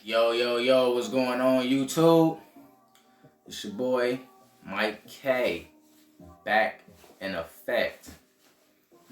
Yo, what's going on, YouTube? It's your boy, Myke, back in effect.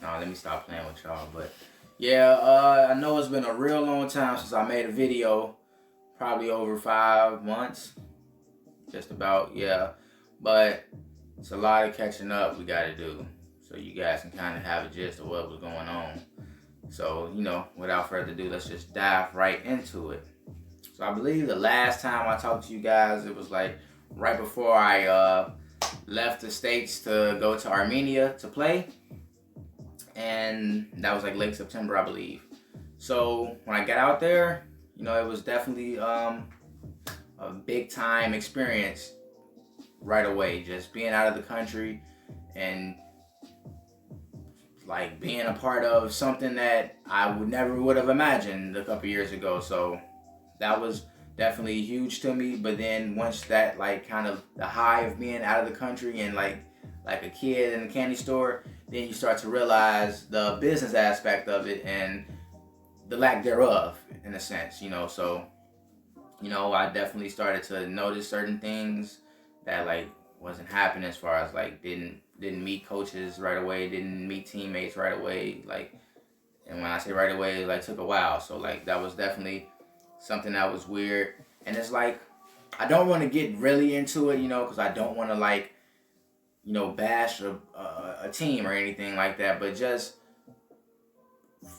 Nah, let me stop playing with y'all, but yeah, I know it's been a real long time since I made a video, probably over 5 months, just about, yeah, but it's a lot of catching up we gotta do, so you guys can kind of have a gist of what was going on. So, without further ado, let's just dive right into it. So I believe the last time I talked to you guys, it was like right before I left the States to go to Armenia to play. And that was like late September, I believe. So when I got out there, it was definitely a big time experience right away. Just being out of the country and like being a part of something that I never would have imagined a couple years ago. So that was definitely huge to me. But then once that like kind of the high of being out of the country and like a kid in a candy store, then you start to realize the business aspect of it and the lack thereof in a sense, So, I definitely started to notice certain things that like wasn't happening as far as like didn't meet coaches right away, didn't meet teammates right away, like, and when I say right away, it like took a while. So like that was definitely something that was weird. And it's like I don't want to get really into it, because I don't want to like bash a team or anything like that. But just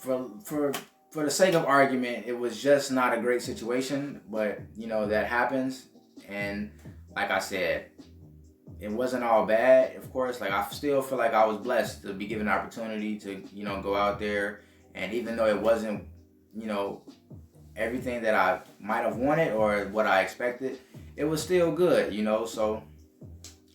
for the sake of argument, it was just not a great situation. But that happens, and like I said, it wasn't all bad. Of course, like I still feel like I was blessed to be given the opportunity to go out there, and even though it wasn't everything that I might have wanted or what I expected, it was still good, So,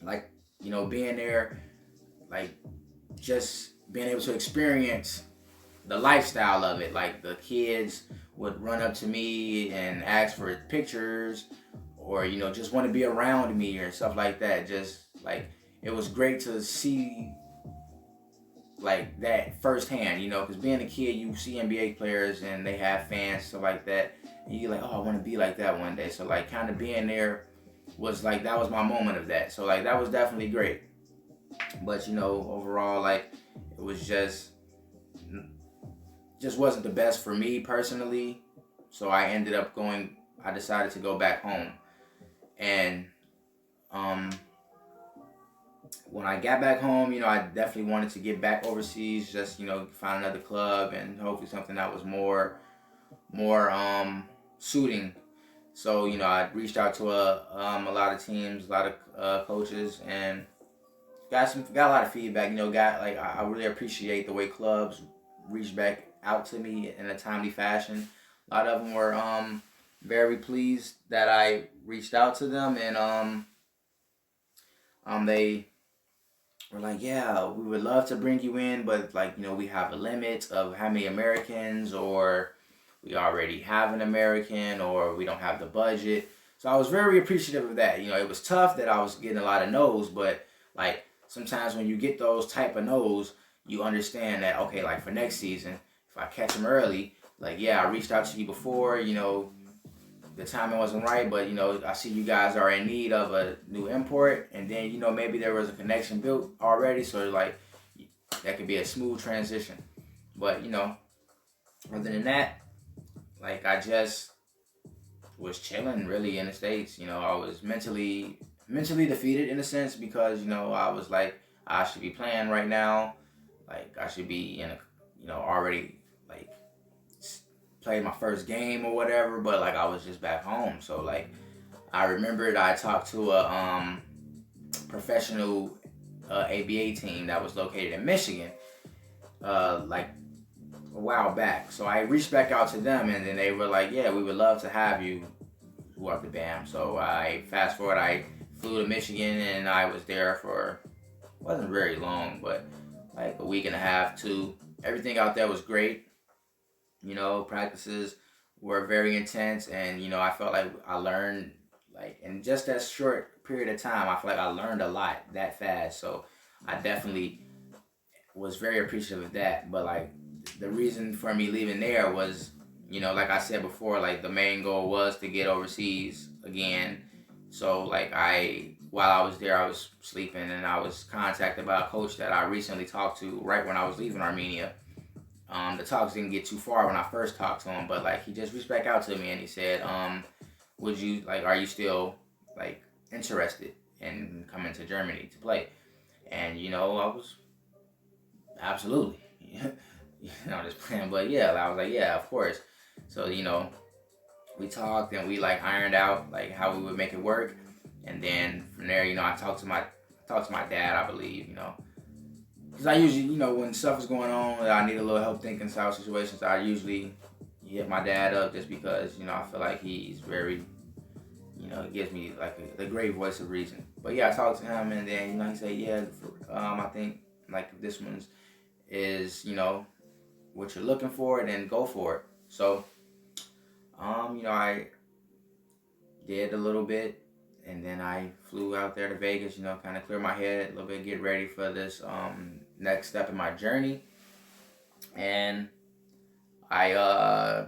like, being there, like, just being able to experience the lifestyle of it. Like, the kids would run up to me and ask for pictures or, just want to be around me or stuff like that. Just, like, it was great to see like that firsthand, because being a kid, you see NBA players and they have fans, stuff like that, and you're like, oh, I want to be like that one day. So like kind of being there was like, that was my moment of that. So like that was definitely great. But overall, like it was just wasn't the best for me personally. So I decided to go back home. And when I got back home, I definitely wanted to get back overseas, just, find another club and hopefully something that was more suiting. So, I reached out to a lot of teams, a lot of coaches, and got a lot of feedback. I really appreciate the way clubs reached back out to me in a timely fashion. A lot of them were very pleased that I reached out to them, and they we're like, yeah, we would love to bring you in, but like, we have a limit of how many Americans, or we already have an American, or we don't have the budget. So I was very appreciative of that. It was tough that I was getting a lot of no's, but like sometimes when you get those type of no's, you understand that, okay, like for next season, if I catch them early, like, yeah, I reached out to you before, the timing wasn't right, but I see you guys are in need of a new import, and then maybe there was a connection built already, so like that could be a smooth transition. But other than that, like I just was chilling really in the States. I was mentally defeated in a sense because I was like, I should be playing right now, like I should be in a already like played my first game or whatever, but like I was just back home. So like I remembered I talked to a professional ABA team that was located in Michigan like a while back. So I reached back out to them, and then they were like, yeah, we would love to have you up the BAM. So I fast forward, I flew to Michigan, and I was there for, wasn't very long, but like a week and a half, two. Everything out there was great. Practices were very intense, and I felt like I learned, like in just that short period of time, I feel like I learned a lot that fast. So I definitely was very appreciative of that. But like the reason for me leaving there was like I said before, like the main goal was to get overseas again. So like while I was there, I was sleeping, and I was contacted by a coach that I recently talked to right when I was leaving Armenia. The talks didn't get too far when I first talked to him, but like he just reached back out to me and he said, would you like, are you still like interested in coming to Germany to play? And I was absolutely, I'm just playing, but yeah, I was like, yeah, of course. So we talked and we like ironed out like how we would make it work, and then from there, I talked to my dad, I believe, because I usually, when stuff is going on, I need a little help thinking out situations. I usually hit my dad up just because I feel like he's very, it gives me like a great voice of reason. But yeah, I talked to him, and then he said, yeah, I think like this one's is what you're looking for, then go for it. So I did a little bit, and then I flew out there to Vegas, kind of clear my head a little bit, get ready for this next step in my journey. And I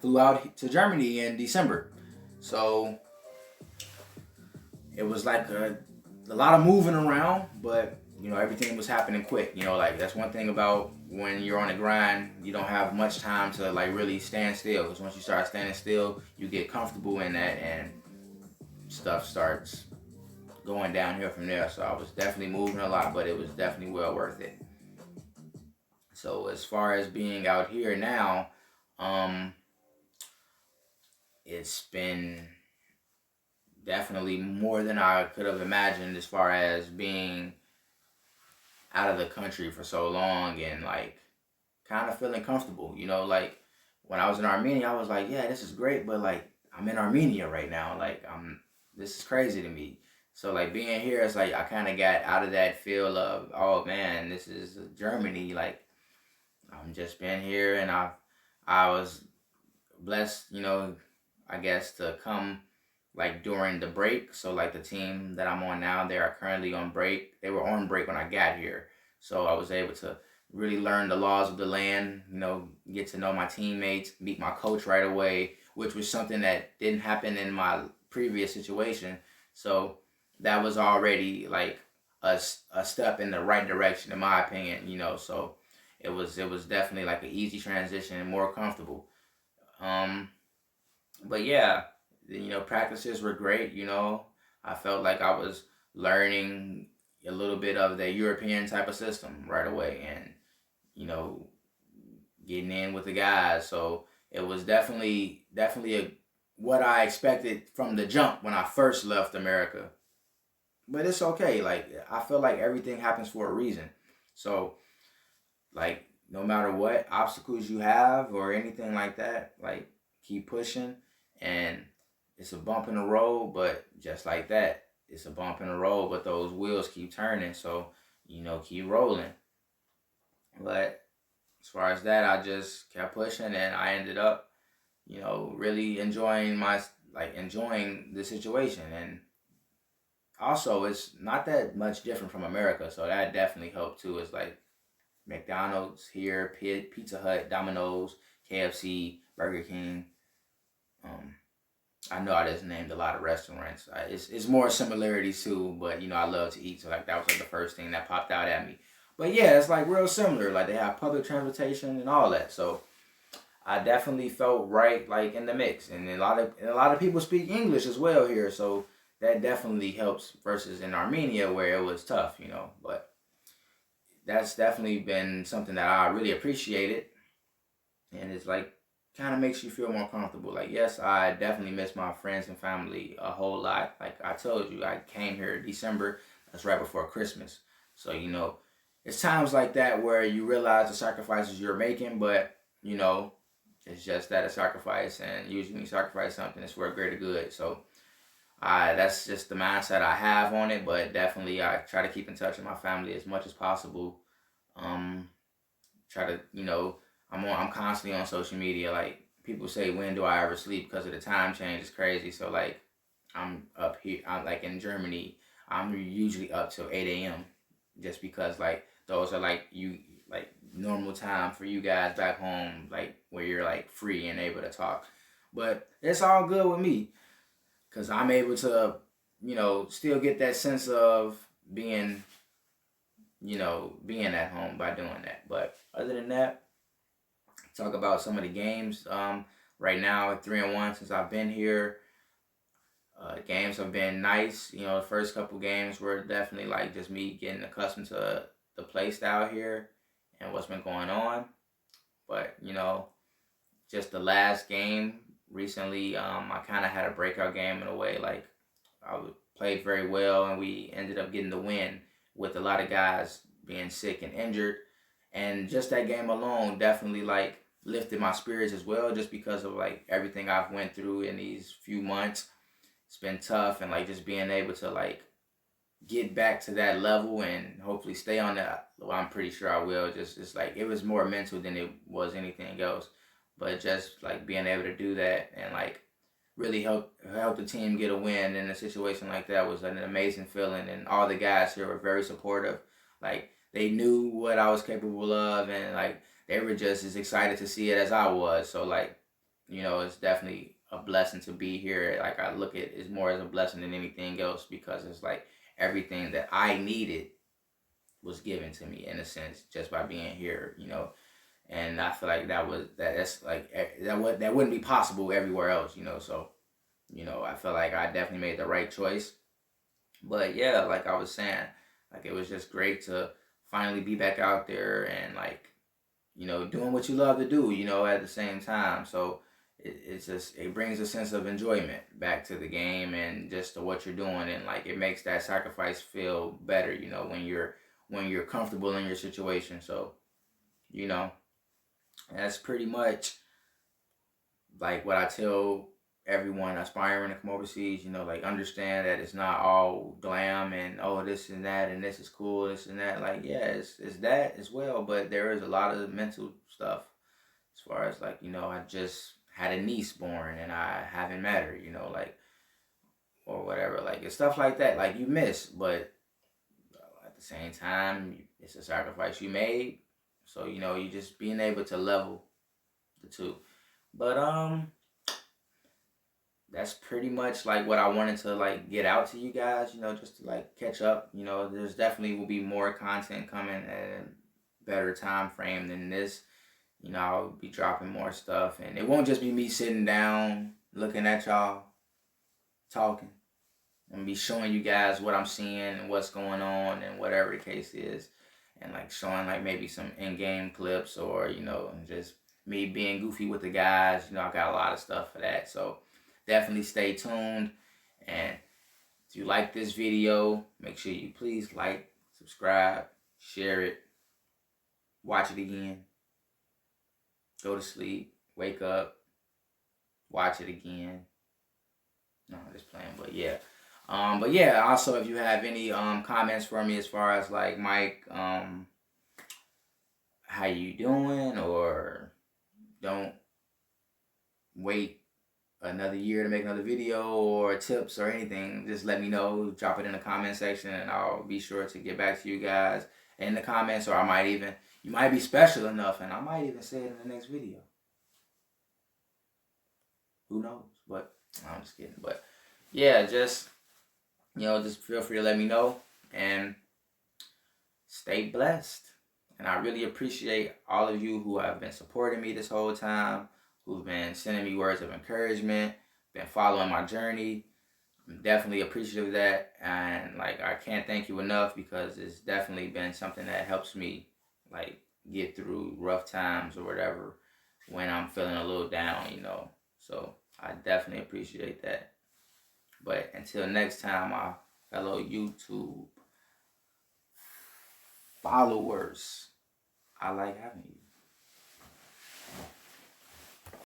flew out to Germany in December. So it was like a lot of moving around, but everything was happening quick. Like that's one thing about when you're on the grind, you don't have much time to like really stand still. Because once you start standing still, you get comfortable in that, and stuff starts going downhill from there. So I was definitely moving a lot, but it was definitely well worth it. So as far as being out here now, it's been definitely more than I could have imagined, as far as being out of the country for so long and like kind of feeling comfortable. Like when I was in Armenia, I was like, yeah, this is great, but like I'm in Armenia right now. Like this is crazy to me. So like being here, it's like I kind of got out of that feel of, oh man, this is Germany. Like I'm just been here, and I was blessed, I guess, to come like during the break. So like the team that I'm on now, they are currently on break. They were on break when I got here. So I was able to really learn the laws of the land, get to know my teammates, meet my coach right away, which was something that didn't happen in my previous situation. So that was already like a step in the right direction, in my opinion, so it was definitely like an easy transition and more comfortable. But yeah, practices were great. I felt like I was learning a little bit of the European type of system right away, and getting in with the guys. So it was definitely what I expected from the jump when I first left America. But it's okay. Like I feel like everything happens for a reason. So like no matter what obstacles you have or anything like that, like keep pushing, and it's a bump in the road, but just like that, it's a bump in the road, but those wheels keep turning, so keep rolling. But as far as that, I just kept pushing, and I ended up really enjoying the situation. And also it's not that much different from America, so that definitely helped too. It's like McDonald's here, Pizza Hut, Domino's, KFC, Burger King. I know I just named a lot of restaurants. It's more similarities too, but I love to eat, so like that was like the first thing that popped out at me. But yeah, it's like real similar. Like they have public transportation and all that, so I definitely felt right like in the mix. And a lot of people speak English as well here, so that definitely helps versus in Armenia where it was tough, But that's definitely been something that I really appreciated, and it's like kind of makes you feel more comfortable. Like yes, I definitely miss my friends and family a whole lot. Like I told you, I came here in December. That's right before Christmas. So it's times like that where you realize the sacrifices you're making, but it's just that a sacrifice, and usually when you sacrifice something, it's for a greater good. So that's just the mindset I have on it, but definitely I try to keep in touch with my family as much as possible. Try to, I'm constantly on social media. Like people say, when do I ever sleep? Because of the time change, it's crazy. So like I'm up here, I'm like in Germany, I'm usually up till 8 a.m. just because like those are like normal time for you guys back home, like where you're like free and able to talk. But it's all good with me because I'm able to, still get that sense of being, being at home by doing that. But other than that, talk about some of the games. Right now, 3-1 since I've been here. Games have been nice. The first couple games were definitely like just me getting accustomed to the play style here and what's been going on. But just the last game recently, I kind of had a breakout game in a way. Like I played very well, and we ended up getting the win with a lot of guys being sick and injured. And just that game alone definitely like lifted my spirits as well, just because of like everything I've went through in these few months. It's been tough, and like just being able to like get back to that level and hopefully stay on that. Well, I'm pretty sure I will. Just like it was more mental than it was anything else, but just like being able to do that and like really help the team get a win in a situation like that was an amazing feeling. And all the guys here were very supportive. Like they knew what I was capable of, and like they were just as excited to see it as I was. So like, it's definitely a blessing to be here. Like I look at it more as a blessing than anything else, because it's like everything that I needed was given to me in a sense just by being here. And I feel like that's like that wouldn't be possible everywhere else. So I feel like I definitely made the right choice. But yeah, like I was saying, like it was just great to finally be back out there and like doing what you love to do, at the same time. So it brings a sense of enjoyment back to the game and just to what you're doing, and like it makes that sacrifice feel better, when you're comfortable in your situation. So that's pretty much like what I tell everyone aspiring to come overseas. Like understand that it's not all glam and oh this and that and this is cool, this and that. Like yeah, it's that as well, but there is a lot of mental stuff as far as like I just had a niece born and I haven't met her, like or whatever. Like it's stuff like that, like you miss, but at the same time it's a sacrifice you made. So you just being able to level the two. But that's pretty much like what I wanted to like get out to you guys, just to like catch up. There's definitely will be more content coming at a better time frame than this. I'll be dropping more stuff, and it won't just be me sitting down looking at y'all talking. I'm gonna be showing you guys what I'm seeing and what's going on and whatever the case is, and like showing like maybe some in-game clips or just me being goofy with the guys. I got a lot of stuff for that, so definitely stay tuned. And if you like this video, make sure you please like, subscribe, share it, watch it again, go to sleep, wake up, watch it again. No, I'm just playing, but yeah. Also if you have any comments for me as far as like Myke, how you doing, or don't wait another year to make another video, or tips or anything, just let me know. Drop it in the comment section and I'll be sure to get back to you guys in the comments, or you might be special enough and I might even say it in the next video. Who knows? But I'm just kidding. But yeah, just feel free to let me know and stay blessed. And I really appreciate all of you who have been supporting me this whole time, who've been sending me words of encouragement, been following my journey. I'm definitely appreciative of that. And like I can't thank you enough, because it's definitely been something that helps me like get through rough times or whatever when I'm feeling a little down, So I definitely appreciate that. But until next time, my fellow YouTube followers, I like having you.